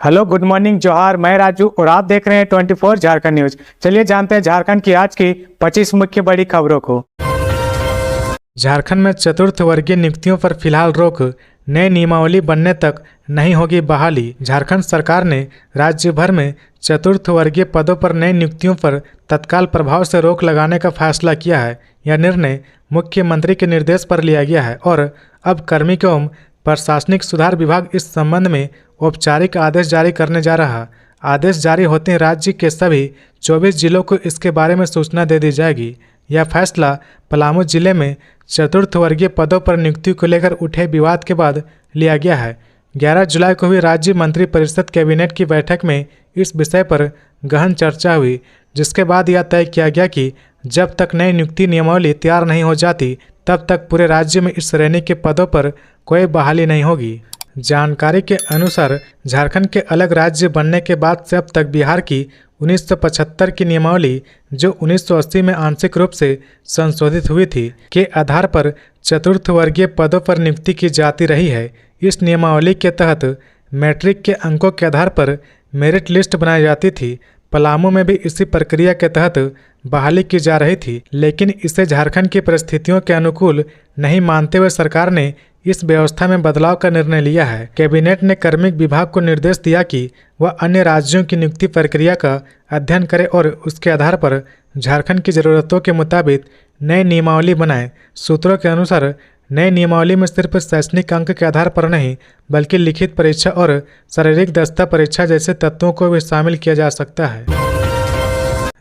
Hello, good morning, जोहार। मैं राजू और आप देख रहे हैं 24 झारखंड न्यूज। चलिए जानते हैं झारखंड की आज की 25 मुख्य बड़ी खबरों को। झारखंड में चतुर्थ वर्गीय नियुक्तियों पर फिलहाल रोक, नई नियमावली बनने तक नहीं होगी बहाली। झारखंड सरकार ने राज्य भर में चतुर्थ वर्गीय पदों पर नई नियुक्तियों पर तत्काल प्रभाव से रोक लगाने का फैसला किया है। यह निर्णय मुख्यमंत्री के निर्देश पर लिया गया है और अब कार्मिक एवं प्रशासनिक सुधार विभाग इस संबंध में औपचारिक आदेश जारी करने जा रहा। आदेश जारी होते ही राज्य के सभी 24 जिलों को इसके बारे में सूचना दे दी जाएगी। यह फैसला पलामू जिले में चतुर्थ वर्गीय पदों पर नियुक्ति को लेकर उठे विवाद के बाद लिया गया है। 11 जुलाई को हुई राज्य मंत्रिपरिषद कैबिनेट की बैठक में इस विषय पर गहन चर्चा हुई, जिसके बाद यह तय किया गया कि जब तक नई नियुक्ति नियमावली तैयार नहीं हो जाती तब तक पूरे राज्य में इस श्रेणी के पदों पर कोई बहाली नहीं होगी। जानकारी के अनुसार झारखंड के अलग राज्य बनने के बाद से अब तक बिहार की 1975 की नियमावली, जो 1980 में आंशिक रूप से संशोधित हुई थी, के आधार पर चतुर्थ वर्गीय पदों पर नियुक्ति की जाती रही है। इस नियमावली के तहत मैट्रिक के अंकों के आधार पर मेरिट लिस्ट बनाई जाती थी। पलामू में भी इसी प्रक्रिया के तहत बहाली की जा रही थी, लेकिन इसे झारखंड की परिस्थितियों के अनुकूल नहीं मानते हुए सरकार ने इस व्यवस्था में बदलाव का निर्णय लिया है। कैबिनेट ने कार्मिक विभाग को निर्देश दिया कि वह अन्य राज्यों की नियुक्ति प्रक्रिया का अध्ययन करे और उसके आधार पर झारखंड की ज़रूरतों के मुताबिक नई नियमावली बनाए। सूत्रों के अनुसार नई नियमावली में सिर्फ शैक्षणिक अंक के आधार पर नहीं, बल्कि लिखित परीक्षा और शारीरिक दक्षता परीक्षा जैसे तत्वों को भी शामिल किया जा सकता है।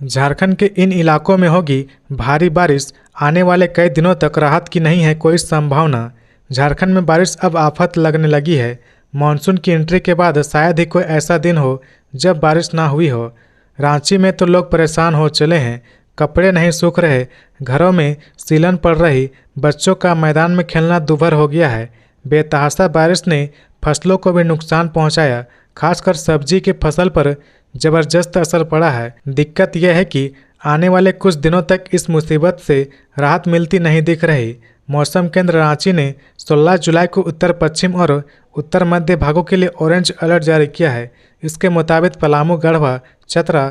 झारखंड के इन इलाकों में होगी भारी बारिश, आने वाले कई दिनों तक राहत की नहीं है कोई संभावना। झारखंड में बारिश अब आफत लगने लगी है। मानसून की एंट्री के बाद शायद ही कोई ऐसा दिन हो जब बारिश ना हुई हो। रांची में तो लोग परेशान हो चले हैं, कपड़े नहीं सूख रहे, घरों में सीलन पड़ रही, बच्चों का मैदान में खेलना दूभर हो गया है। बेतहाशा बारिश ने फसलों को भी नुकसान पहुंचाया, खासकर सब्जी की फसल पर जबरदस्त असर पड़ा है। दिक्कत यह है कि आने वाले कुछ दिनों तक इस मुसीबत से राहत मिलती नहीं दिख रही। मौसम केंद्र रांची ने 16 जुलाई को उत्तर पश्चिम और उत्तर मध्य भागों के लिए ऑरेंज अलर्ट जारी किया है। इसके मुताबिक पलामू, गढ़वा, चतरा,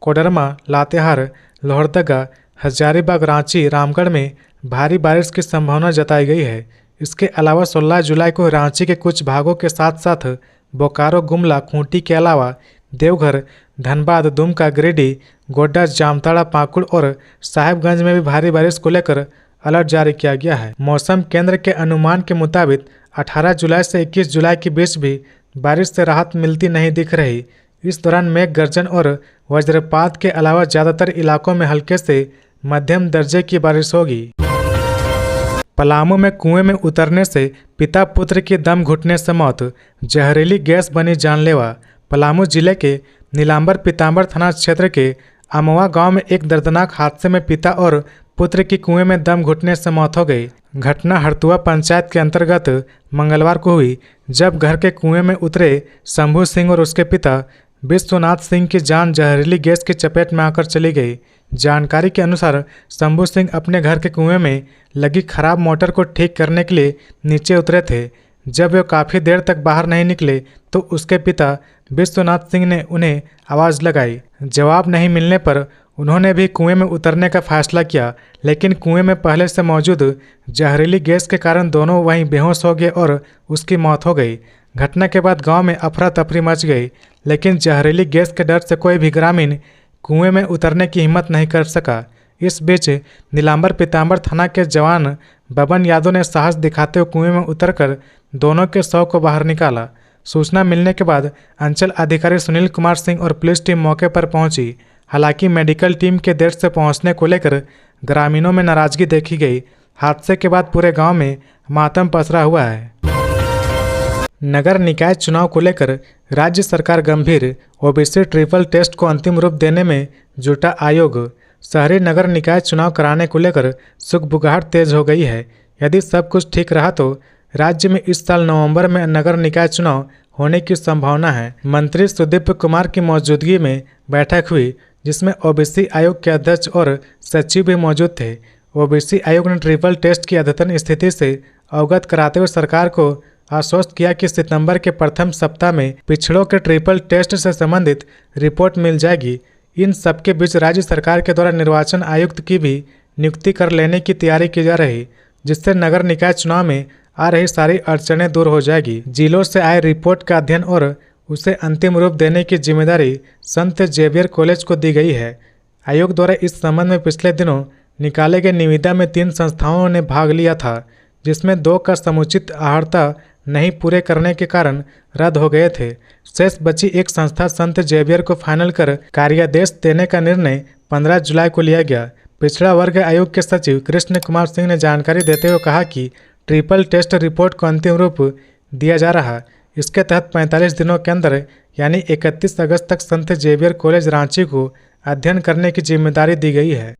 कोडरमा, लातेहार, लोहरदगा, हजारीबाग, रांची, रामगढ़ में भारी बारिश की संभावना जताई गई है। इसके अलावा 16 जुलाई को रांची के कुछ भागों के साथ साथ बोकारो, गुमला, खूंटी के अलावा देवघर, धनबाद, दुमका, गिरिडीह, गोड्डा, जामताड़ा, पाकुड़ और साहेबगंज में भी भारी बारिश को लेकर अलर्ट जारी किया गया है। मौसम केंद्र के अनुमान के मुताबिक 18 जुलाई से 21 जुलाई के बीच भी बारिश से राहत मिलती नहीं दिख रही। इस दौरान मेघ गर्जन और वज्रपात के अलावा ज़्यादातर इलाकों में हल्के से मध्यम दर्जे की बारिश होगी। पलामू में कुएं में उतरने से पिता पुत्र की दम घुटने से मौत, जहरीली गैस बनी जानलेवा। पलामू जिले के नीलांबर पीतांबर थाना क्षेत्र के अमवा गांव में एक दर्दनाक हादसे में पिता और पुत्र की कुएं में दम घुटने से मौत हो गई। घटना हरतुआ पंचायत के अंतर्गत मंगलवार को हुई, जब घर के कुएं में उतरे शंभू सिंह और उसके पिता विश्वनाथ सिंह की जान जहरीली गैस की चपेट में आकर चली गई। जानकारी के अनुसार शंभू सिंह अपने घर के कुएं में लगी खराब मोटर को ठीक करने के लिए नीचे उतरे थे। जब वे काफ़ी देर तक बाहर नहीं निकले तो उसके पिता विश्वनाथ सिंह ने उन्हें आवाज़ लगाई। जवाब नहीं मिलने पर उन्होंने भी कुएं में उतरने का फैसला किया, लेकिन कुएं में पहले से मौजूद जहरीली गैस के कारण दोनों वहीं बेहोश हो गए और उसकी मौत हो गई। घटना के बाद गांव में अफरा तफरी मच गई, लेकिन जहरीली गैस के डर से कोई भी ग्रामीण कुएं में उतरने की हिम्मत नहीं कर सका। इस बीच नीलांबर पीतांबर थाना के जवान बबन यादव ने साहस दिखाते हुए कुएं में उतरकर दोनों के शव को बाहर निकाला। सूचना मिलने के बाद अंचल अधिकारी सुनील कुमार सिंह और पुलिस टीम मौके पर पहुंची। हालांकि मेडिकल टीम के देर से पहुंचने को लेकर ग्रामीणों में नाराजगी देखी गई। हादसे के बाद पूरे गांव में मातम पसरा हुआ है। नगर निकाय चुनाव को लेकर राज्य सरकार गंभीर, ओबीसी ट्रिपल टेस्ट को अंतिम रूप देने में जुटा आयोग। शहरी नगर निकाय चुनाव कराने को लेकर सुगबुगाहट तेज हो गई है। यदि सब कुछ ठीक रहा तो राज्य में इस साल नवंबर में नगर निकाय चुनाव होने की संभावना है। मंत्री सुदीप कुमार की मौजूदगी में बैठक हुई, जिसमें ओबीसी आयोग के अध्यक्ष और सचिव भी मौजूद थे। ओबीसी आयोग ने ट्रिपल टेस्ट की अद्यतन स्थिति से अवगत कराते हुए सरकार को आश्वस्त किया कि सितंबर के प्रथम सप्ताह में पिछड़ों के ट्रिपल टेस्ट से संबंधित रिपोर्ट मिल जाएगी। इन सबके बीच राज्य सरकार के द्वारा निर्वाचन आयुक्त की भी नियुक्ति कर लेने की तैयारी की जा रही, जिससे नगर निकाय चुनाव में आ रही सारी अड़चनें दूर हो जाएगी। जिलों से आए रिपोर्ट का अध्ययन और उसे अंतिम रूप देने की जिम्मेदारी संत जेवियर कॉलेज को दी गई है। आयोग द्वारा इस संबंध में पिछले दिनों निकाले गए निविदा में 3 संस्थाओं ने भाग लिया था, जिसमें 2 का समुचित आहर्ता नहीं पूरे करने के कारण रद्द हो गए थे। शेष बची एक संस्था संत जेवियर को फाइनल कर कार्यादेश देने का निर्णय 15 जुलाई को लिया गया। पिछड़ा वर्ग आयोग के सचिव कृष्ण कुमार सिंह ने जानकारी देते हुए कहा कि ट्रिपल टेस्ट रिपोर्ट को अंतिम रूप दिया जा रहा। इसके तहत 45 दिनों के अंदर यानी 31 अगस्त तक संत जेवियर कॉलेज रांची को अध्ययन करने की जिम्मेदारी दी गई है।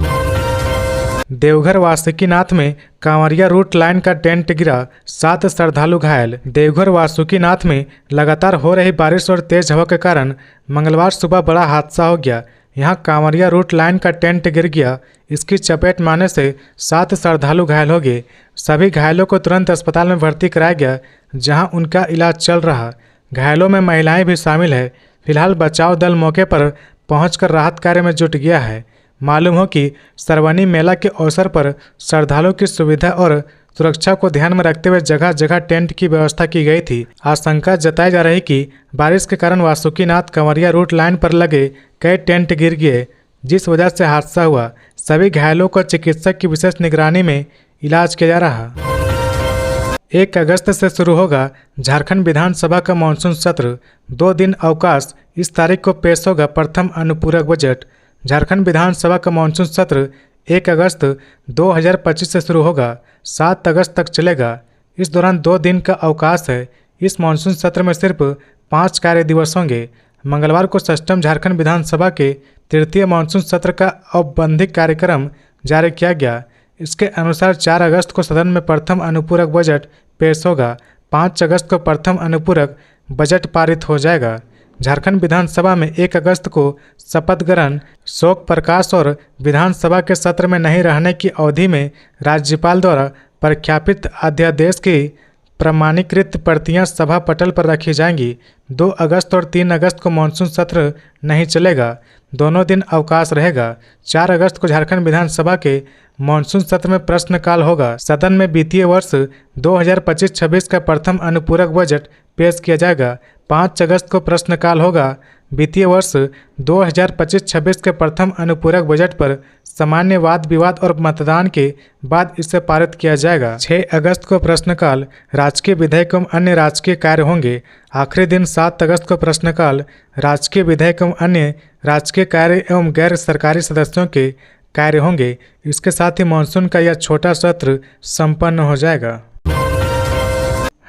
देवघर वासुकीनाथ में कांवरिया रूट लाइन का टेंट गिरा, 7 श्रद्धालु घायल। देवघर वासुकीनाथ में लगातार हो रही बारिश और तेज हवा के कारण मंगलवार सुबह बड़ा हादसा हो गया। यहां कांवरिया रूट लाइन का टेंट गिर गया। इसकी चपेट में आने से 7 श्रद्धालु घायल हो गए। सभी घायलों को तुरंत अस्पताल में भर्ती कराया गया, जहां उनका इलाज चल रहा। घायलों में महिलाएं भी शामिल है। फिलहाल बचाव दल मौके पर पहुंचकर राहत कार्य में जुट गया है। मालूम हो कि श्रावणी मेला के अवसर पर श्रद्धालुओं की सुविधा और सुरक्षा को ध्यान में रखते हुए जगह जगह टेंट की व्यवस्था की गई थी। आशंका जताई जा रही कि बारिश के कारण वासुकीनाथ कंवरिया रूट लाइन पर लगे कई टेंट गिर गए, जिस वजह से हादसा हुआ। सभी घायलों को चिकित्सक की विशेष निगरानी में इलाज किया जा रहा। 1 अगस्त से शुरू होगा झारखंड विधानसभा का मानसून सत्र। 2 दिन अवकाश। इस तारीख को पेश होगा प्रथम अनुपूरक बजट। झारखंड विधानसभा का मानसून सत्र 1 अगस्त 2025 से शुरू होगा, 7 अगस्त तक चलेगा। इस दौरान 2 दिन का अवकाश है। इस मानसून सत्र में सिर्फ 5 कार्य दिवस होंगे। मंगलवार को षष्ठम झारखंड विधानसभा के तृतीय मानसून सत्र का औपबंधिक कार्यक्रम जारी किया गया। इसके अनुसार 4 अगस्त को सदन में प्रथम अनुपूरक बजट पेश होगा। 5 अगस्त को प्रथम अनुपूरक बजट पारित हो जाएगा। झारखंड विधानसभा में 1 अगस्त को शपथ ग्रहण, शोक प्रकाश और विधानसभा के सत्र में नहीं रहने की अवधि में राज्यपाल द्वारा प्रख्यापित अध्यादेश की प्रमाणीकृत प्रतियां सभा पटल पर रखी जाएंगी। 2 अगस्त और 3 अगस्त को मानसून सत्र नहीं चलेगा, दोनों दिन अवकाश रहेगा। 4 अगस्त को झारखंड विधानसभा के मानसून सत्र में प्रश्नकाल होगा। सदन में वित्तीय वर्ष 2025-26 का प्रथम अनुपूरक बजट पेश किया जाएगा। 5 अगस्त को प्रश्नकाल होगा। वित्तीय वर्ष 2025-26 के प्रथम अनुपूरक बजट पर सामान्य वाद विवाद और मतदान के बाद इसे पारित किया जाएगा। 6 अगस्त को प्रश्नकाल। राजकीय विधेयक एवं अन्य राजकीय कार्य होंगे। आखिरी दिन 7 अगस्त को प्रश्नकाल। राजकीय विधेयक एवं अन्य राजकीय कार्य एवं गैर सरकारी सदस्यों के कार्य होंगे। इसके साथ ही मानसून का यह छोटा सत्र संपन्न हो जाएगा।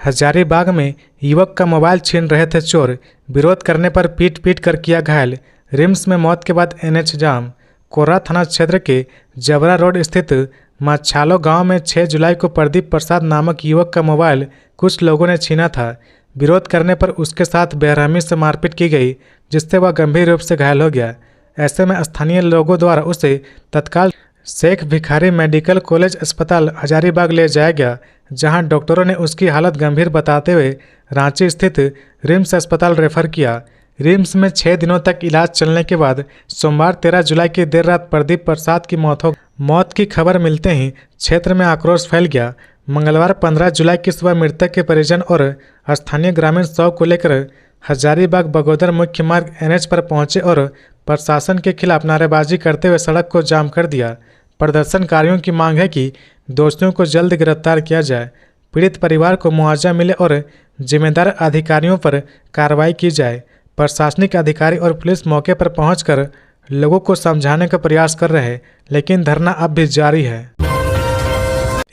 हजारीबाग में युवक का मोबाइल छीन रहे थे चोर, विरोध करने पर पीट कर किया घायल। रिम्स में मौत के बाद NH जाम। कोर्रा थाना क्षेत्र के जबरा रोड स्थित माछालो गांव में 6 जुलाई को प्रदीप प्रसाद नामक युवक का मोबाइल कुछ लोगों ने छीना था। विरोध करने पर उसके साथ बेरहमी से मारपीट की गई, जिससे वह गंभीर रूप से घायल हो गया। ऐसे में स्थानीय लोगों द्वारा उसे तत्काल शेख भिखारी मेडिकल कॉलेज अस्पताल हजारीबाग ले जाया गया, जहां डॉक्टरों ने उसकी हालत गंभीर बताते हुए रांची स्थित रिम्स अस्पताल रेफर किया। रिम्स में 6 दिनों तक इलाज चलने के बाद सोमवार 13 जुलाई की देर रात प्रदीप प्रसाद की मौत की खबर मिलते ही क्षेत्र में आक्रोश फैल गया। मंगलवार 15 जुलाई की सुबह मृतक के परिजन और स्थानीय ग्रामीण शव को लेकर हजारीबाग बगोदर मुख्य मार्ग NH पर पहुंचे और प्रशासन के खिलाफ नारेबाजी करते हुए सड़क को जाम कर दिया। प्रदर्शनकारियों की मांग है कि दोषियों को जल्द गिरफ्तार किया जाए, पीड़ित परिवार को मुआवजा मिले और जिम्मेदार अधिकारियों पर कार्रवाई की जाए। प्रशासनिक अधिकारी और पुलिस मौके पर पहुंचकर लोगों को समझाने का प्रयास कर रहे हैं, लेकिन धरना अब भी जारी है।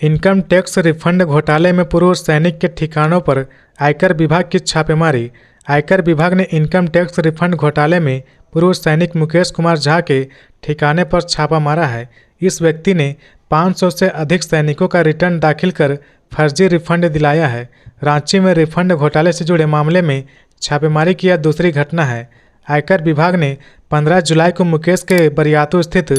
इनकम टैक्स रिफंड घोटाले में पूर्व सैनिक के ठिकानों पर आयकर विभाग की छापेमारी। आयकर विभाग ने इनकम टैक्स रिफंड घोटाले में पूर्व सैनिक मुकेश कुमार झा के ठिकाने पर छापा मारा है। इस व्यक्ति ने 500 से अधिक सैनिकों का रिटर्न दाखिल कर फर्जी रिफंड दिलाया है। रांची में रिफंड घोटाले से जुड़े मामले में छापेमारी की यह दूसरी घटना है। आयकर विभाग ने 15 जुलाई को मुकेश के बरियातू स्थित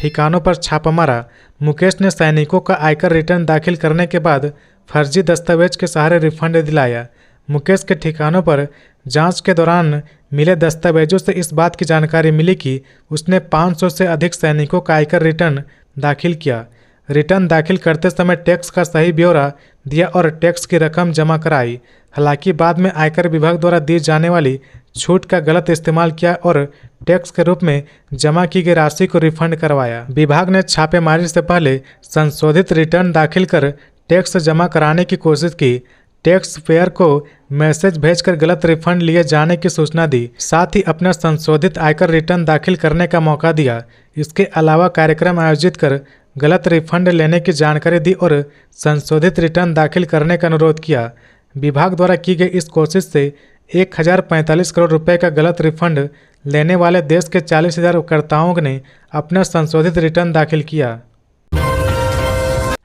ठिकानों पर छापा मारा। मुकेश ने सैनिकों का आयकर रिटर्न दाखिल करने के बाद फर्जी दस्तावेज के सहारे रिफंड दिलाया। मुकेश के ठिकानों पर जांच के दौरान मिले दस्तावेजों से इस बात की जानकारी मिली कि उसने 500 से अधिक सैनिकों का आयकर रिटर्न दाखिल किया। रिटर्न दाखिल करते समय टैक्स का सही ब्यौरा दिया और टैक्स की रकम जमा कराई। हालांकि बाद में आयकर विभाग द्वारा दी जाने वाली छूट का गलत इस्तेमाल किया और टैक्स के रूप में जमा की गई राशि को रिफंड करवाया। विभाग ने छापेमारी से पहले संशोधित रिटर्न दाखिल कर टैक्स जमा कराने की कोशिश की। टैक्स पेयर को मैसेज भेजकर गलत रिफंड लिए जाने की सूचना दी, साथ ही अपना संशोधित आयकर रिटर्न दाखिल करने का मौका दिया। इसके अलावा कार्यक्रम आयोजित कर गलत रिफंड लेने की जानकारी दी और संशोधित रिटर्न दाखिल करने का अनुरोध किया। विभाग द्वारा की गई इस कोशिश से 1045 करोड़ रुपए का गलत रिफंड लेने वाले देश के 40,000 करताओं ने अपना संशोधित रिटर्न दाखिल किया।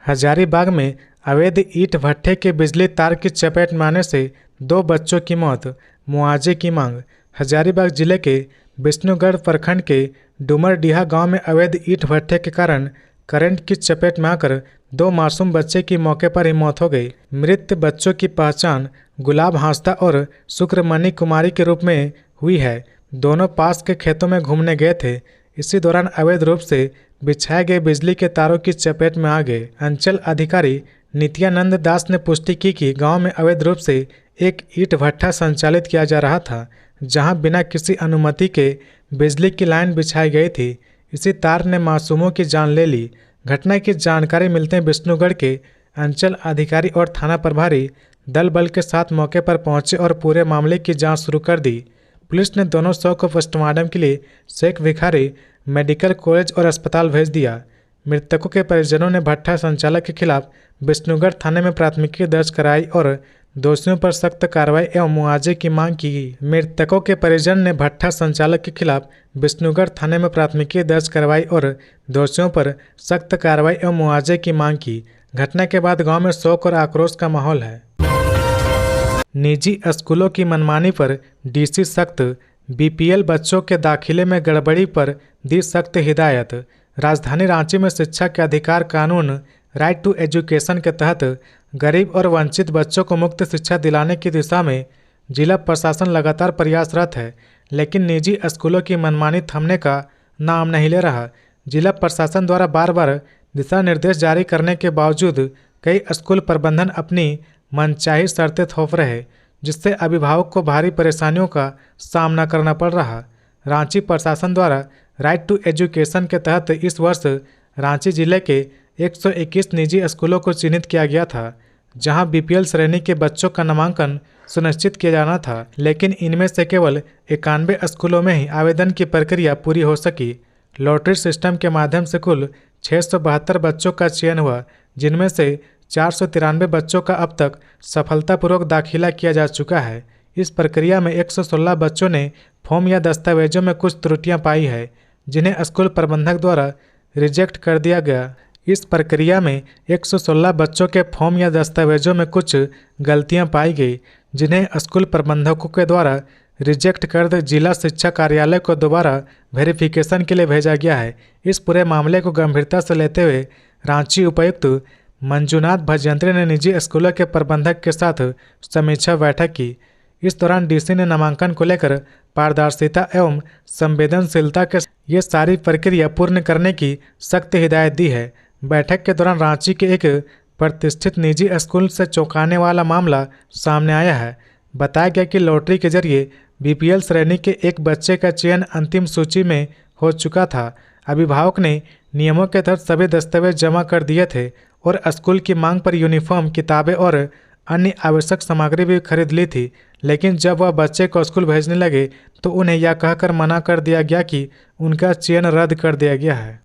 हजारीबाग में अवैध ईंट भट्ठे के बिजली तार की चपेट में आने से 2 बच्चों की मौत, मुआवजे की मांग। हजारीबाग जिले के विष्णुगढ़ प्रखंड के डुमरडीहा गांव में अवैध ईंट भट्ठे के कारण करंट की चपेट में आकर 2 मासूम बच्चे की मौके पर ही मौत हो गई। मृत बच्चों की पहचान गुलाब हांसदा और शुक्रमणि कुमारी के रूप में हुई है। दोनों पास के खेतों में घूमने गए थे। इसी दौरान अवैध रूप से बिछाए गए बिजली के तारों की चपेट में आ गए। अंचल अधिकारी नित्यानंद दास ने पुष्टि की कि गांव में अवैध रूप से एक ईंट भट्ठा संचालित किया जा रहा था, जहां बिना किसी अनुमति के बिजली की लाइन बिछाई गई थी। इसी तार ने मासूमों की जान ले ली। घटना की जानकारी मिलते ही विष्णुगढ़ के अंचल अधिकारी और थाना प्रभारी दल बल के साथ मौके पर पहुंचे और पूरे मामले की जांच शुरू कर दी। पुलिस ने दोनों शव को पोस्टमार्टम के लिए शेख भिखारी मेडिकल कॉलेज और अस्पताल भेज दिया। मृतकों के परिजनों ने भट्ठा संचालक के खिलाफ विष्णुगढ़ थाने में प्राथमिकी दर्ज कराई और दोषियों पर सख्त कार्रवाई एवं मुआवजे की मांग की। मृतकों के परिजन ने भट्ठा संचालक के खिलाफ विष्णुगढ़ थाने में प्राथमिकी दर्ज करवाई और दोषियों पर सख्त कार्रवाई एवं मुआवजे की मांग की। घटना के बाद गांव में शोक और आक्रोश का माहौल है। निजी स्कूलों की मनमानी पर डीसी सख्त। बीपीएल बच्चों के दाखिले में गड़बड़ी पर दी सख्त हिदायत। राजधानी रांची में शिक्षा के अधिकार कानून राइट टू एजुकेशन के तहत गरीब और वंचित बच्चों को मुफ्त शिक्षा दिलाने की दिशा में जिला प्रशासन लगातार प्रयासरत है, लेकिन निजी स्कूलों की मनमानी थमने का नाम नहीं ले रहा। जिला प्रशासन द्वारा बार बार दिशा निर्देश जारी करने के बावजूद कई स्कूल प्रबंधन अपनी मनचाही शर्तें थोप रहे, जिससे अभिभावक को भारी परेशानियों का सामना करना पड़ रहा। रांची प्रशासन द्वारा राइट टू एजुकेशन के तहत इस वर्ष रांची जिले के 121 निजी स्कूलों को चिन्हित किया गया था, जहां बीपीएल श्रेणी के बच्चों का नामांकन सुनिश्चित किया जाना था, लेकिन इनमें से केवल 91 स्कूलों में ही आवेदन की प्रक्रिया पूरी हो सकी। लॉटरी सिस्टम के माध्यम से कुल 672 बच्चों का चयन हुआ, जिनमें से 493 बच्चों का अब तक सफलतापूर्वक दाखिला किया जा चुका है। इस प्रक्रिया में 116 बच्चों ने फॉर्म या दस्तावेजों में कुछ त्रुटियां पाई है, जिन्हें स्कूल प्रबंधक द्वारा रिजेक्ट कर दिया गया। इस प्रक्रिया में 116 बच्चों के फॉर्म या दस्तावेजों में कुछ गलतियां पाई गई, जिन्हें स्कूल प्रबंधकों के द्वारा रिजेक्ट कर जिला शिक्षा कार्यालय को दोबारा वेरिफिकेशन के लिए भेजा गया है। इस पूरे मामले को गंभीरता से लेते हुए रांची उपायुक्त मंजुनाथ भजयंत्री ने निजी स्कूलों के प्रबंधक के साथ समीक्षा बैठक की। इस दौरान डीसी ने नामांकन को लेकर पारदर्शिता एवं संवेदनशीलता के ये सारी प्रक्रिया पूर्ण करने की सख्त हिदायत दी है। बैठक के दौरान रांची के एक प्रतिष्ठित निजी स्कूल से चौंकाने वाला मामला सामने आया है। बताया गया कि लॉटरी के जरिए बीपीएल श्रेणी के एक बच्चे का चयन अंतिम सूची में हो चुका था। अभिभावक ने नियमों के तहत सभी दस्तावेज जमा कर दिए थे और स्कूल की मांग पर यूनिफॉर्म, किताबें और अन्य आवश्यक सामग्री भी खरीद ली थी, लेकिन जब वह बच्चे को स्कूल भेजने लगे तो उन्हें यह कहकर मना कर दिया गया कि उनका चयन रद्द कर दिया गया है।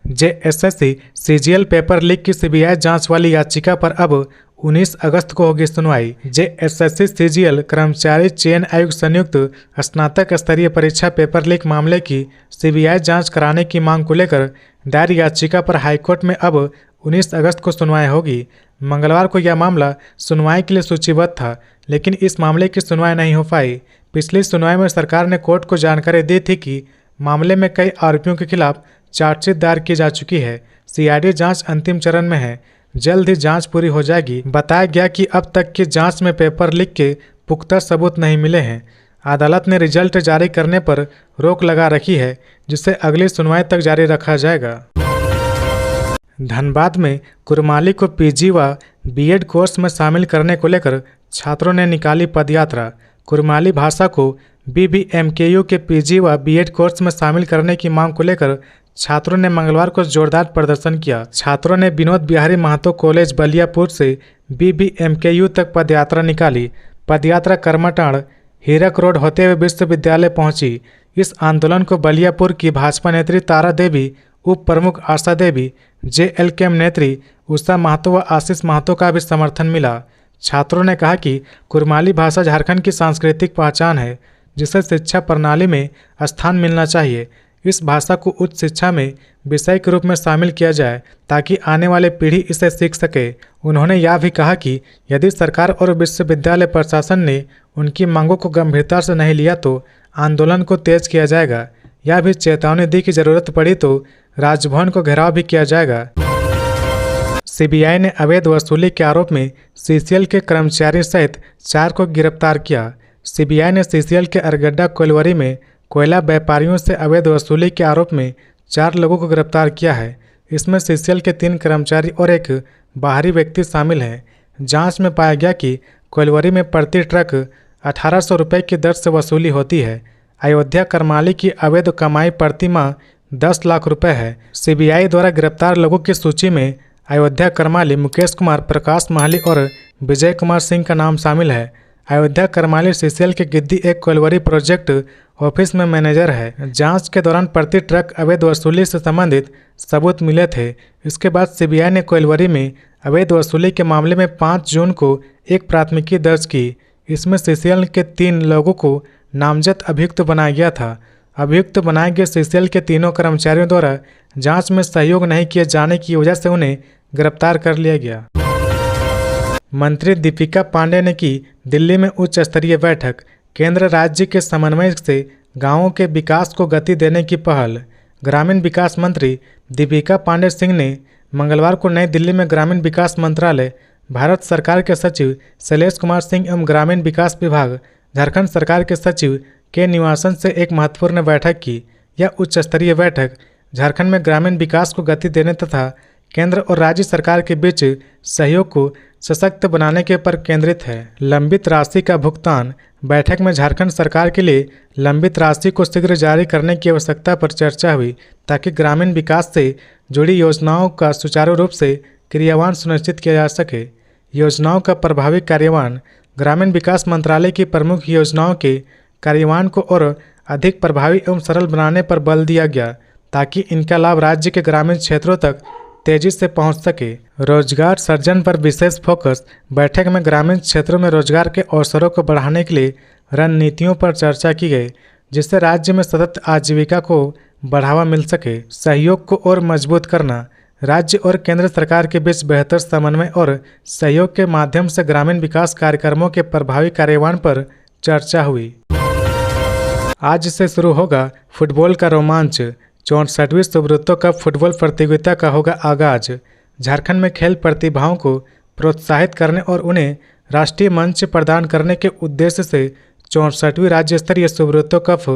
जेएसएससी सीजीएल पेपर लीक की सीबीआई जांच वाली याचिका पर अब 19 अगस्त को होगी सुनवाई। जेएसएससी सीजीएल कर्मचारी चयन आयोग संयुक्त स्नातक स्तरीय परीक्षा पेपर लीक मामले की सीबीआई जांच कराने की मांग को लेकर दायर याचिका पर हाईकोर्ट में अब 19 अगस्त को सुनवाई होगी। मंगलवार को यह मामला सुनवाई के लिए सूचीबद्ध था, लेकिन इस मामले की सुनवाई नहीं हो पाई। पिछली सुनवाई में सरकार ने कोर्ट को जानकारी दी थी कि मामले में कई आरोपियों के खिलाफ चार्जशीट दायर की जा चुकी है। सीआईडी जांच अंतिम चरण में है। जल्द ही जांच पूरी हो जाएगी। बताया गया कि अब तक की जांच में पेपर लीक के पुख्ता सबूत नहीं मिले हैं। अदालत ने रिजल्ट जारी करने पर रोक लगा रखी है, जिसे अगली सुनवाई तक जारी रखा जाएगा। धनबाद में कुरमाली को पीजी व बीएड कोर्स में शामिल करने को लेकर छात्रों ने निकाली पदयात्रा। कुरमाली भाषा को बीबीएमकेयू के पीजी व बीएड कोर्स में शामिल करने की मांग को लेकर छात्रों ने मंगलवार को जोरदार प्रदर्शन किया। छात्रों ने विनोद बिहारी महतो कॉलेज बलियापुर से बीबीएमकेयू तक पदयात्रा निकाली। पदयात्रा करमाटांड़ हीरक रोड होते हुए विश्वविद्यालय पहुंची। इस आंदोलन को बलियापुर की भाजपा नेत्री तारा देवी, उप प्रमुख आशा देवी, जेएलकेएम नेत्री उषा महतो व आशीष महतो का भी समर्थन मिला। छात्रों ने कहा कि कुरमाली भाषा झारखंड की सांस्कृतिक पहचान है, जिसे शिक्षा प्रणाली में स्थान मिलना चाहिए। इस भाषा को उच्च शिक्षा में विषय के रूप में शामिल किया जाए ताकि आने वाले पीढ़ी इसे सीख सके। उन्होंने यह भी कहा कि यदि सरकार और विश्वविद्यालय प्रशासन ने उनकी मांगों को गंभीरता से नहीं लिया तो आंदोलन को तेज किया जाएगा। यह भी चेतावनी दी कि जरूरत पड़ी तो राजभवन को घेराव भी किया जाएगा। सीबीआई ने अवैध वसूली के आरोप में सीसीएल के कर्मचारी सहित 4 को गिरफ्तार किया। सीबीआई ने सीसीएल के अरगड्डा कोइलवरी में कोयला व्यापारियों से अवैध वसूली के आरोप में 4 लोगों को गिरफ्तार किया है। इसमें सीसीएल के 3 कर्मचारी और एक बाहरी व्यक्ति शामिल हैं। जांच में पाया गया कि कोइलवरी में प्रति ट्रक 1800 रुपये की दर से वसूली होती है। अयोध्या करमाली की अवैध कमाई प्रति माह 10 लाख रुपए है। सीबीआई द्वारा गिरफ्तार लोगों की सूची में अयोध्या करमाली, मुकेश कुमार, प्रकाश माली और विजय कुमार सिंह का नाम शामिल है। अयोध्या करमाली सीसीएल के गिद्दी एक कोइलवरी प्रोजेक्ट ऑफिस में मैनेजर है। जांच के दौरान प्रति ट्रक अवैध वसूली से संबंधित सबूत मिले थे। इसके बाद सीबीआई ने कोइलवरी में अवैध वसूली के मामले में 5 जून को एक प्राथमिकी दर्ज की। इसमें सीसीएल के 3 लोगों को नामजद अभियुक्त बनाया गया था। अभियुक्त बनाए गए सीसीएल के तीनों कर्मचारियों द्वारा जांच में सहयोग नहीं किए जाने की वजह से उन्हें गिरफ्तार कर लिया गया। मंत्री दीपिका पांडे ने की दिल्ली में उच्च स्तरीय बैठक। केंद्र राज्य के समन्वय से गांवों के विकास को गति देने की पहल। ग्रामीण विकास मंत्री दीपिका पांडे सिंह ने मंगलवार को नई दिल्ली में ग्रामीण विकास मंत्रालय, भारत सरकार के सचिव शैलेश कुमार सिंह एवं ग्रामीण विकास विभाग, झारखंड सरकार के सचिव के निवासन से एक महत्वपूर्ण बैठक की। यह उच्च स्तरीय बैठक झारखंड में ग्रामीण विकास को गति देने तथा केंद्र और राज्य सरकार के बीच सहयोग को सशक्त बनाने के पर केंद्रित है। लंबित राशि का भुगतान। बैठक में झारखंड सरकार के लिए लंबित राशि को शीघ्र जारी करने की आवश्यकता पर चर्चा हुई ताकि ग्रामीण विकास से जुड़ी योजनाओं का सुचारू रूप से क्रियान्वयन सुनिश्चित किया जा सके। योजनाओं का प्रभावी कार्यान्वयन। ग्रामीण विकास मंत्रालय की प्रमुख योजनाओं के कार्यान्वयन को और अधिक प्रभावी एवं सरल बनाने पर बल दिया गया ताकि इनका लाभ राज्य के ग्रामीण क्षेत्रों तक तेजी से पहुंच सके। रोजगार सृजन पर विशेष फोकस। बैठक में ग्रामीण क्षेत्रों में रोजगार के अवसरों को बढ़ाने के लिए रणनीतियों पर चर्चा की गई, जिससे राज्य में सतत आजीविका को बढ़ावा मिल सके। सहयोग को और मजबूत करना। राज्य और केंद्र सरकार के बीच बेहतर समन्वय और सहयोग के माध्यम से ग्रामीण विकास कार्यक्रमों के प्रभावी कार्यान्वयन पर चर्चा हुई। आज से शुरू होगा फुटबॉल का रोमांच। 64वीं सुब्रतो कप फुटबॉल प्रतियोगिता का होगा आगाज। झारखंड में खेल प्रतिभाओं को प्रोत्साहित करने और उन्हें राष्ट्रीय मंच प्रदान करने के उद्देश्य से 64वीं राज्य स्तरीय सुब्रतो कप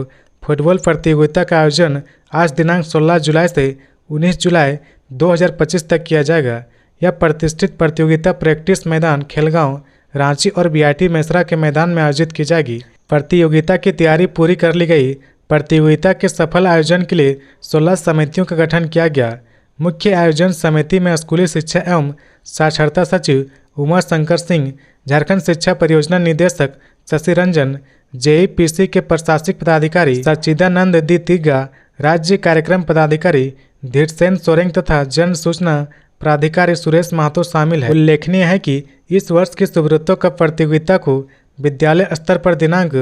फुटबॉल प्रतियोगिता का आयोजन आज दिनांक 16 जुलाई से 19 जुलाई 2025 तक किया जाएगा। यह प्रतिष्ठित प्रतियोगिता प्रैक्टिस मैदान खेलगांव, रांची और बीआईटी मेसरा के मैदान में आयोजित की जाएगी। प्रतियोगिता की तैयारी पूरी कर ली गई। प्रतियोगिता के सफल आयोजन के लिए 16 समितियों का गठन किया गया। मुख्य आयोजन समिति में स्कूली शिक्षा एवं साक्षरता सचिव उमा शंकर सिंह, झारखंड शिक्षा परियोजना निदेशक शशि रंजन, जेईपीसी के प्रशासनिक पदाधिकारी सच्चिदानंद दी तिग्गा, राज्य कार्यक्रम पदाधिकारी धीरसेन सोरेंग तथा जन सूचना प्राधिकारी सुरेश महतो शामिल है। उल्लेखनीय है कि इस वर्ष की सुब्रतो कप प्रतियोगिता को विद्यालय स्तर पर दिनांक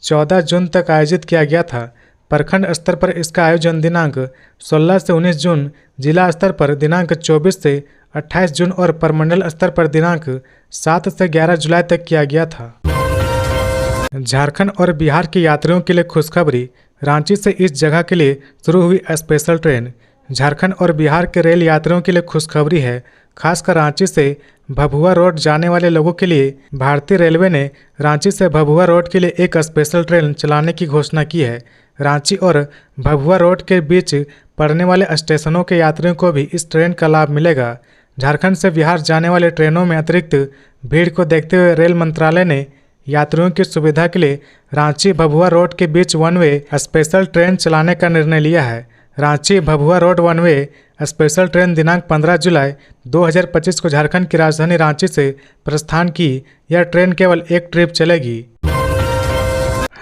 14 जून तक आयोजित किया गया था। प्रखंड स्तर पर इसका आयोजन दिनांक 16 से 19 जून, जिला स्तर पर दिनांक 24 से 28 जून और प्रमंडल स्तर पर दिनांक 7 से 11 जुलाई तक किया गया था। झारखंड और बिहार के यात्रियों के लिए खुशखबरी। रांची से इस जगह के लिए शुरू हुई स्पेशल ट्रेन। झारखंड और बिहार के रेल यात्रियों के लिए खुशखबरी है। खासकर रांची से भभुआ रोड जाने वाले लोगों के लिए भारतीय रेलवे ने रांची से भभुआ रोड के लिए एक स्पेशल ट्रेन चलाने की घोषणा की है। रांची और भभुआ रोड के बीच पड़ने वाले स्टेशनों के यात्रियों को भी इस ट्रेन का लाभ मिलेगा। झारखंड से बिहार जाने वाले ट्रेनों में अतिरिक्त भीड़ को देखते हुए रेल मंत्रालय ने यात्रियों की सुविधा के लिए रांची भभुआ रोड के बीच वन वे स्पेशल ट्रेन चलाने का निर्णय लिया है। Ranchi Bhabua road one way special train दिनांक 15 जुलाई 2025 को झारखंड की राजधानी रांची से प्रस्थान की। यह ट्रेन केवल एक ट्रिप चलेगी।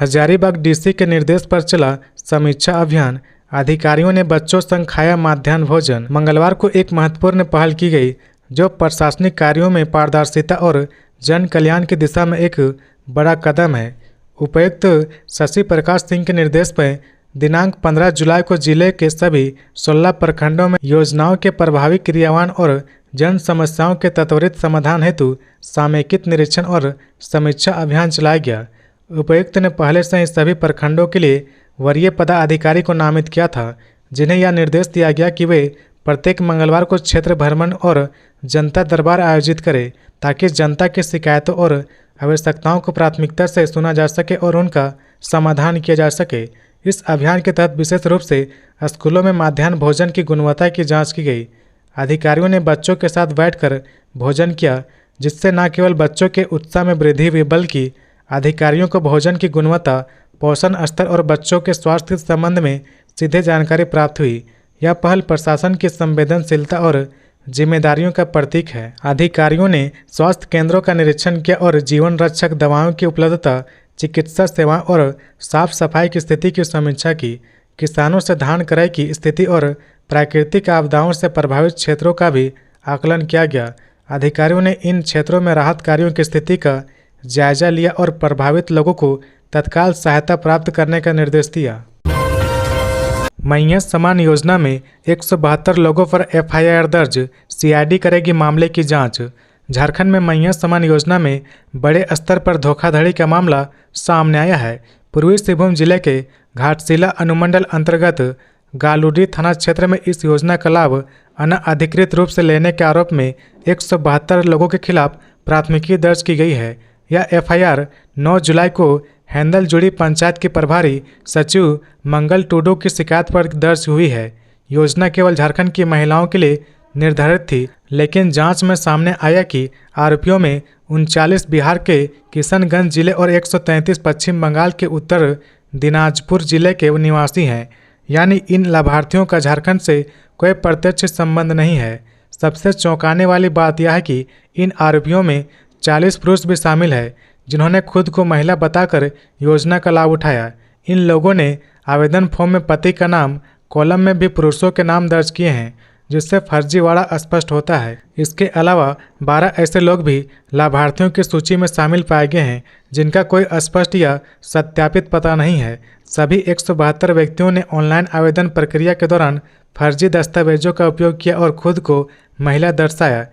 हजारीबाग डीसी के निर्देश पर चला समीक्षा अभियान। अधिकारियों ने बच्चों संग खाया मध्याह्न भोजन। मंगलवार को एक महत्वपूर्ण पहल की गई जो प्रशासनिक कार्यों में पारदर्शिता और जन कल्याण की दिशा में एक बड़ा कदम है। उपायुक्त शशि प्रकाश सिंह के निर्देश पर दिनांक 15 जुलाई को जिले के सभी 16 प्रखंडों में योजनाओं के प्रभावी क्रियान्वयन और जन समस्याओं के त्वरित समाधान हेतु समेकित निरीक्षण और समीक्षा अभियान चलाया गया। उपायुक्त ने पहले से ही सभी प्रखंडों के लिए वरीय पदाधिकारी को नामित किया था, जिन्हें यह निर्देश दिया गया कि वे प्रत्येक मंगलवार को क्षेत्र भ्रमण और जनता दरबार आयोजित करें ताकि जनता की शिकायतों और आवश्यकताओं को प्राथमिकता से सुना जा सके और उनका समाधान किया जा सके। इस अभियान के तहत विशेष रूप से स्कूलों में मध्याह्न भोजन की गुणवत्ता की जांच की गई। अधिकारियों ने बच्चों के साथ बैठकर भोजन किया, जिससे न केवल बच्चों के उत्साह में वृद्धि हुई बल्कि अधिकारियों को भोजन की गुणवत्ता, पोषण स्तर और बच्चों के स्वास्थ्य के संबंध में सीधे जानकारी प्राप्त हुई। यह पहल प्रशासन की संवेदनशीलता और जिम्मेदारियों का प्रतीक है। अधिकारियों ने स्वास्थ्य केंद्रों का निरीक्षण किया और जीवन रक्षक दवाओं की उपलब्धता, चिकित्सा सेवाओं और साफ सफाई की स्थिति की समीक्षा की। किसानों से धान क्रय की स्थिति और प्राकृतिक आपदाओं से प्रभावित क्षेत्रों का भी आकलन किया गया। अधिकारियों ने इन क्षेत्रों में राहत कार्यों की स्थिति का जायजा लिया और प्रभावित लोगों को तत्काल सहायता प्राप्त करने का निर्देश दिया। मैया समान योजना में 172 लोगों पर एफआईआर दर्ज, सीआईडी करेगी मामले की जांच। झारखंड में मैया समान योजना में बड़े स्तर पर धोखाधड़ी का मामला सामने आया है। पूर्वी सिंहभूम जिले के घाटशिला अनुमंडल अंतर्गत गालूडी थाना क्षेत्र में इस योजना का लाभ अनाधिकृत रूप से लेने के आरोप में 172 लोगों के खिलाफ प्राथमिकी दर्ज की गई है। यह एफआईआर 9 जुलाई को हैंदल जुड़ी पंचायत के प्रभारी सचिव मंगल टुडू की शिकायत पर दर्ज हुई है। योजना केवल झारखंड की महिलाओं के लिए निर्धारित थी, लेकिन जांच में सामने आया कि आरोपियों में 39 बिहार के किशनगंज जिले और 133 पश्चिम बंगाल के उत्तर दिनाजपुर जिले के निवासी हैं। यानी इन लाभार्थियों का झारखंड से कोई प्रत्यक्ष संबंध नहीं है। सबसे चौंकाने वाली बात यह है कि इन आरोपियों में 40 पुरुष भी शामिल है, जिन्होंने खुद को महिला बताकर योजना का लाभ उठाया। इन लोगों ने आवेदन फॉर्म में पति का नाम, कॉलम में भी पुरुषों के नाम दर्ज किए हैं, जिससे फर्जीवाड़ा स्पष्ट होता है। इसके अलावा 12 ऐसे लोग भी लाभार्थियों की सूची में शामिल पाए गए हैं जिनका कोई स्पष्ट या सत्यापित पता नहीं है। सभी 172 व्यक्तियों ने ऑनलाइन आवेदन प्रक्रिया के दौरान फर्जी दस्तावेजों का उपयोग किया और खुद को महिला दर्शाया।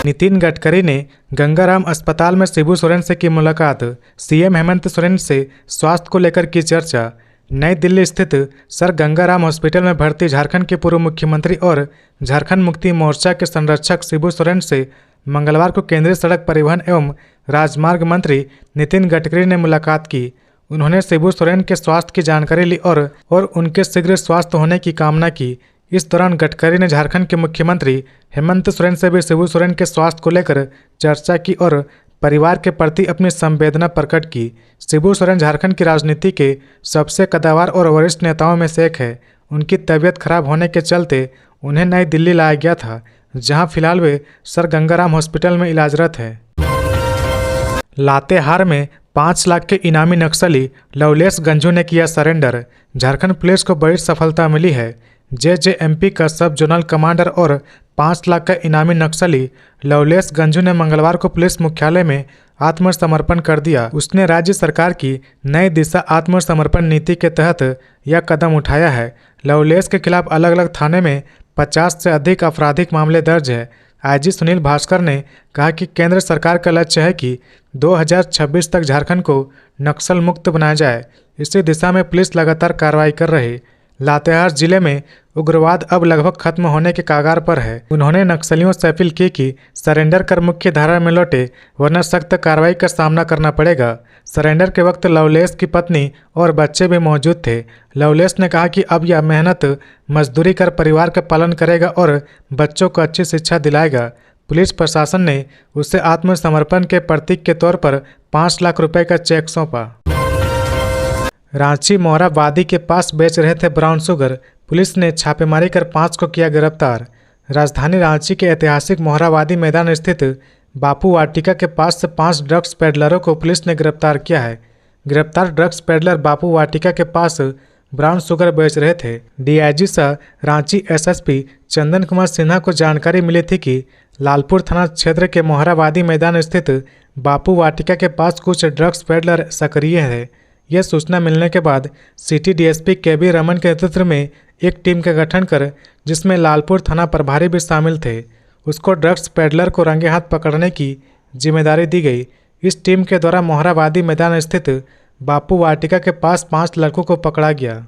नितिन गडकरी ने गंगाराम अस्पताल में शिबू सोरेन से की मुलाकात। सीएम हेमंत सोरेन से स्वास्थ्य को लेकर की चर्चा। नई दिल्ली स्थित सर गंगाराम हॉस्पिटल में भर्ती झारखंड के पूर्व मुख्यमंत्री और झारखंड मुक्ति मोर्चा के संरक्षक शिबू सोरेन से मंगलवार को केंद्रीय सड़क परिवहन एवं राजमार्ग मंत्री नितिन गडकरी ने मुलाकात की। उन्होंने शिबू सोरेन के स्वास्थ्य की जानकारी ली और उनके शीघ्र स्वस्थ होने की कामना की। इस दौरान गडकरी ने झारखंड के मुख्यमंत्री हेमंत सोरेन से भी शिबू सोरेन के स्वास्थ्य को लेकर चर्चा की और परिवार के प्रति अपनी संवेदना प्रकट की। शिबू सोरेन झारखंड की राजनीति के सबसे कद्दावर और वरिष्ठ नेताओं में से एक है। उनकी तबीयत खराब होने के चलते उन्हें नई दिल्ली लाया गया था, जहां फिलहाल वे सर गंगाराम हॉस्पिटल में इलाजरत है। लातेहार में 5 लाख के इनामी नक्सली लवलेश गंजू ने किया सरेंडर। झारखंड पुलिस को बड़ी सफलता मिली है। जेजेएमपी का सब जोनल कमांडर और 5 लाख का इनामी नक्सली लवलेश गंजू ने मंगलवार को पुलिस मुख्यालय में आत्मसमर्पण कर दिया। उसने राज्य सरकार की नई दिशा आत्मसमर्पण नीति के तहत यह कदम उठाया है। लवलेश के खिलाफ अलग अलग थाने में 50 से अधिक आपराधिक मामले दर्ज है। आईजी सुनील भास्कर ने कहा कि केंद्र सरकार का लक्ष्य है कि 2026 तक झारखंड को नक्सल मुक्त बनाया जाए। इसी दिशा में पुलिस लगातार कार्रवाई कर रही। लातेहार जिले में उग्रवाद अब लगभग खत्म होने के कगार पर है। उन्होंने नक्सलियों से अपील की कि सरेंडर कर मुख्य धारा में लौटे, वरना सख्त कार्रवाई का सामना करना पड़ेगा। सरेंडर के वक्त लवलेश की पत्नी और बच्चे भी मौजूद थे। लवलेश ने कहा कि अब यह मेहनत मजदूरी कर परिवार का पालन करेगा और बच्चों को अच्छी शिक्षा दिलाएगा। पुलिस प्रशासन ने उसे आत्मसमर्पण के प्रतीक के तौर पर 5 लाख रुपए का चेक सौंपा। रांची मोहरा वादी के पास बेच रहे थे ब्राउन शुगर, पुलिस ने छापेमारी कर 5 को किया गिरफ्तार। राजधानी रांची के ऐतिहासिक मोहरावादी मैदान स्थित बापू वाटिका के पास से 5 ड्रग्स पेडलरों को पुलिस ने गिरफ्तार किया है। गिरफ्तार ड्रग्स पेडलर बापू वाटिका के पास ब्राउन शुगर बेच रहे थे। डीआईजी सह रांची एसएसपी चंदन कुमार सिन्हा को जानकारी मिली थी कि लालपुर थाना क्षेत्र के मोहरावादी मैदान स्थित बापू वाटिका के पास कुछ ड्रग्स पेडलर सक्रिय थे। यह सूचना मिलने के बाद सिटी डीएसपी केबी रमन के नेतृत्व में एक टीम का गठन कर, जिसमें लालपुर थाना प्रभारी भी शामिल थे, उसको ड्रग्स पेडलर को रंगे हाथ पकड़ने की जिम्मेदारी दी गई। इस टीम के द्वारा मोहरावादी मैदान स्थित बापू वाटिका के पास 5 लड़कों को पकड़ा गया।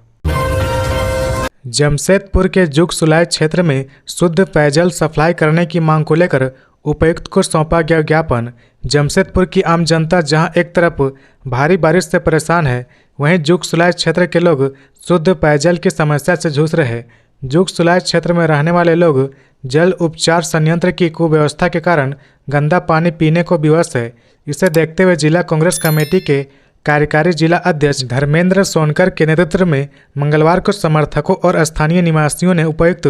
जमशेदपुर के जुग सुलाई क्षेत्र में शुद्ध पेयजल सप्लाई करने की मांग को लेकर उपायुक्त को सौंपा गया ज्ञापन। जमशेदपुर की आम जनता जहां एक तरफ भारी बारिश से परेशान है, वहीं जुग सुलाई क्षेत्र के लोग शुद्ध पेयजल की समस्या से जूझ रहे हैं। जुग सुलाई क्षेत्र में रहने वाले लोग जल उपचार संयंत्र की कुव्यवस्था के कारण गंदा पानी पीने को विवश है। इसे देखते हुए जिला कांग्रेस कमेटी के कार्यकारी जिला अध्यक्ष धर्मेंद्र सोनकर के नेतृत्व में मंगलवार को समर्थकों और स्थानीय निवासियों ने उपायुक्त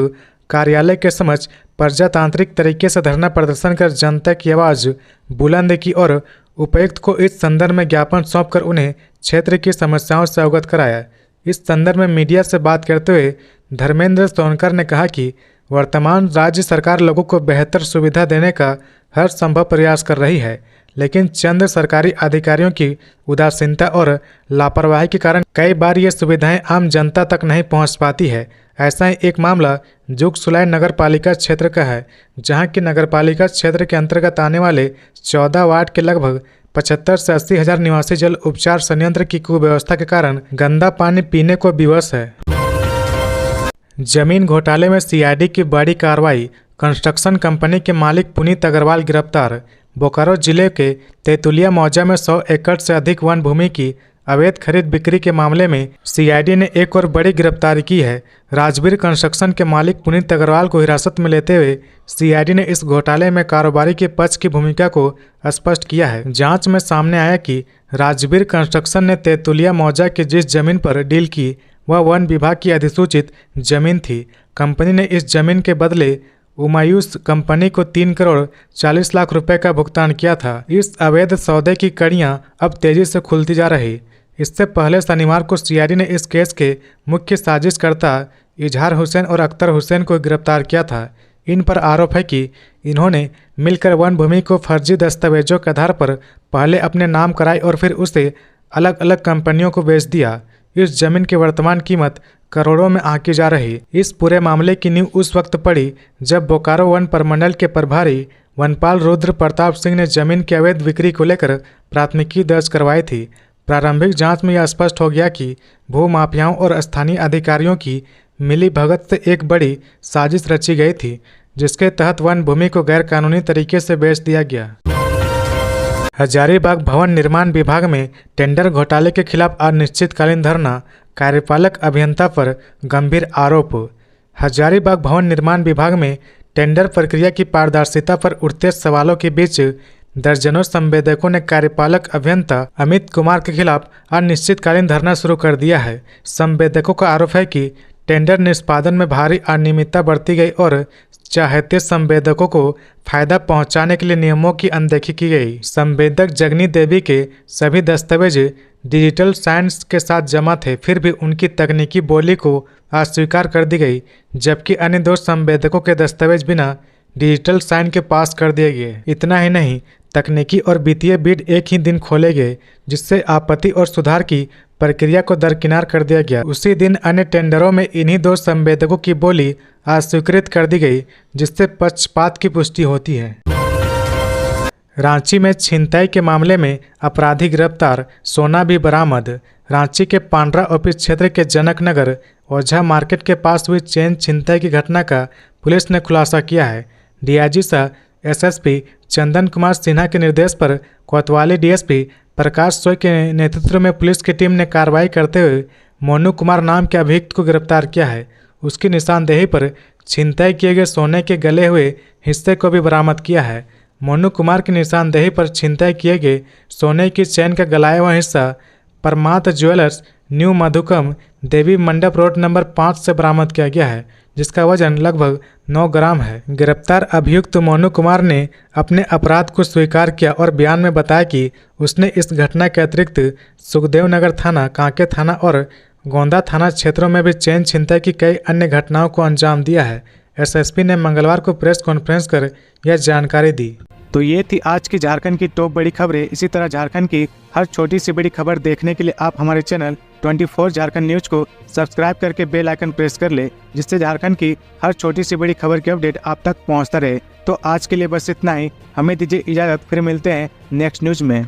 कार्यालय के समक्ष प्रजातांत्रिक तरीके से धरना प्रदर्शन कर जनता की आवाज़ बुलंद की और उपायुक्त को इस संदर्भ में ज्ञापन सौंपकर उन्हें क्षेत्र की समस्याओं से अवगत कराया। इस संदर्भ में मीडिया से बात करते हुए धर्मेंद्र सोनकर ने कहा कि वर्तमान राज्य सरकार लोगों को बेहतर सुविधा देने का हर संभव प्रयास कर रही है, लेकिन चंद सरकारी अधिकारियों की उदासीनता और लापरवाही के कारण कई बार ये सुविधाएं आम जनता तक नहीं पहुंच पाती है। ऐसा ही एक मामला जुग सुलाई नगर पालिका क्षेत्र का है, जहां की नगर पालिका क्षेत्र के अंतर्गत आने वाले 14 वार्ड के लगभग 75 से 80 हजार निवासी जल उपचार संयंत्र की कुव्यवस्था के कारण गंदा पानी पीने को विवश है। जमीन घोटाले में सीआईडी की बड़ी कार्रवाई, कंस्ट्रक्शन कंपनी के मालिक पुनीत अग्रवाल गिरफ्तार। बोकारो जिले के तेतुलिया मौजा में 100 एकड़ से अधिक वन भूमि की अवैध खरीद बिक्री के मामले में सीआईडी ने एक और बड़ी गिरफ्तारी की है। राजवीर कंस्ट्रक्शन के मालिक पुनीत अग्रवाल को हिरासत में लेते हुए सीआईडी ने इस घोटाले में कारोबारी के पक्ष की भूमिका को स्पष्ट किया है। जांच में सामने आया कि राजवीर कंस्ट्रक्शन ने तेतुलिया मौजा की जिस जमीन पर डील की वह वन विभाग की अधिसूचित जमीन थी। कंपनी ने इस जमीन के बदले उमायूस कंपनी को 3 करोड़ 40 लाख रुपए का भुगतान किया था। इस अवैध सौदे की कड़ियां अब तेजी से खुलती जा रही। इससे पहले शनिवार को सीआईडी ने इस केस के मुख्य साजिशकर्ता इजहार हुसैन और अख्तर हुसैन को गिरफ्तार किया था। इन पर आरोप है कि इन्होंने मिलकर वन भूमि को फर्जी दस्तावेजों के आधार पर पहले अपने नाम कराई और फिर उसे अलग अलग कंपनियों को बेच दिया। इस जमीन की वर्तमान कीमत करोड़ों में आंकी जा रही। इस पूरे मामले की नींव उस वक्त पड़ी जब बोकारो वन प्रमंडल के प्रभारी वनपाल रुद्र प्रताप सिंह ने जमीन की अवैध बिक्री को लेकर प्राथमिकी दर्ज करवाई थी। प्रारंभिक जांच में यह स्पष्ट हो गया कि भू माफियाओं और स्थानीय अधिकारियों की मिली भगत से एक बड़ी साजिश रची गई थी, जिसके तहत वन भूमि को गैरकानूनी तरीके से बेच दिया गया। हजारीबाग भवन निर्माण विभाग में टेंडर घोटाले के खिलाफ अनिश्चितकालीन धरना, कार्यपालक अभियंता पर गंभीर आरोप। हजारीबाग भवन निर्माण विभाग में टेंडर प्रक्रिया की पारदर्शिता पर उठते सवालों के बीच दर्जनों संवेदकों ने कार्यपालक अभियंता अमित कुमार के खिलाफ अनिश्चितकालीन धरना शुरू कर दिया है। संवेदकों का आरोप है कि टेंडर निष्पादन में भारी अनियमितता बरती गई और चाहते संवेदकों को फायदा पहुंचाने के लिए नियमों की अनदेखी की गई। संवेदक जगनी देवी के सभी दस्तावेज डिजिटल साइंस के साथ जमा थे, फिर भी उनकी तकनीकी बोली को अस्वीकार कर दी गई, जबकि अन्य 2 संवेदकों के दस्तावेज बिना डिजिटल साइन के पास कर दिए गए। इतना ही नहीं, तकनीकी और वित्तीय बिड एक ही दिन खोले गए, जिससे आपत्ति और सुधार की प्रक्रिया को दरकिनार कर दिया गया। उसी दिन अन्य टेंडरों में इन्हीं 2 संवेदकों की बोली अस्वीकृत कर दी गई, जिससे पक्षपात की पुष्टि होती है। रांची में छिनताई के मामले में अपराधी गिरफ्तार, सोना भी बरामद। रांची के पांड्रा ऑफिस क्षेत्र के जनक नगर ओझा मार्केट के पास हुई चेन छिनतई की घटना का पुलिस ने खुलासा किया है। डीआईजी सह एसएसपी चंदन कुमार सिन्हा के निर्देश पर कोतवाली डीएसपी प्रकाश सोय के नेतृत्व में पुलिस की टीम ने कार्रवाई करते हुए मोनू कुमार नाम के अभियुक्त को गिरफ्तार किया है। उसकी निशानदेही पर छिनतई किए गए सोने के गले हुए हिस्से को भी बरामद किया है। मोनू कुमार की निशानदेही पर छिनतई किए गए सोने की चैन का गलाया हुआ हिस्सा परमात्म ज्वेलर्स न्यू मधुकम देवी मंडप रोड नंबर 5 से बरामद किया गया है, जिसका वजन लगभग 9 ग्राम है। गिरफ्तार अभियुक्त मोनू कुमार ने अपने अपराध को स्वीकार किया और बयान में बताया कि उसने इस घटना के अतिरिक्त सुखदेव नगर थाना, कांके थाना और गोंदा थाना क्षेत्रों में भी चेन छिनतई की कई अन्य घटनाओं को अंजाम दिया है। एसएसपी ने मंगलवार को प्रेस कॉन्फ्रेंस कर यह जानकारी दी। तो ये थी आज की झारखंड की टॉप बड़ी खबरें। इसी तरह झारखंड की हर छोटी सी बड़ी खबर देखने के लिए आप हमारे चैनल 24 झारखंड न्यूज को सब्सक्राइब करके बेल आइकन प्रेस कर ले, जिससे झारखंड की हर छोटी सी बड़ी खबर की अपडेट आप तक पहुंचता रहे। तो आज के लिए बस इतना ही। हमें दीजिए इजाज़त, फिर मिलते हैं नेक्स्ट न्यूज में।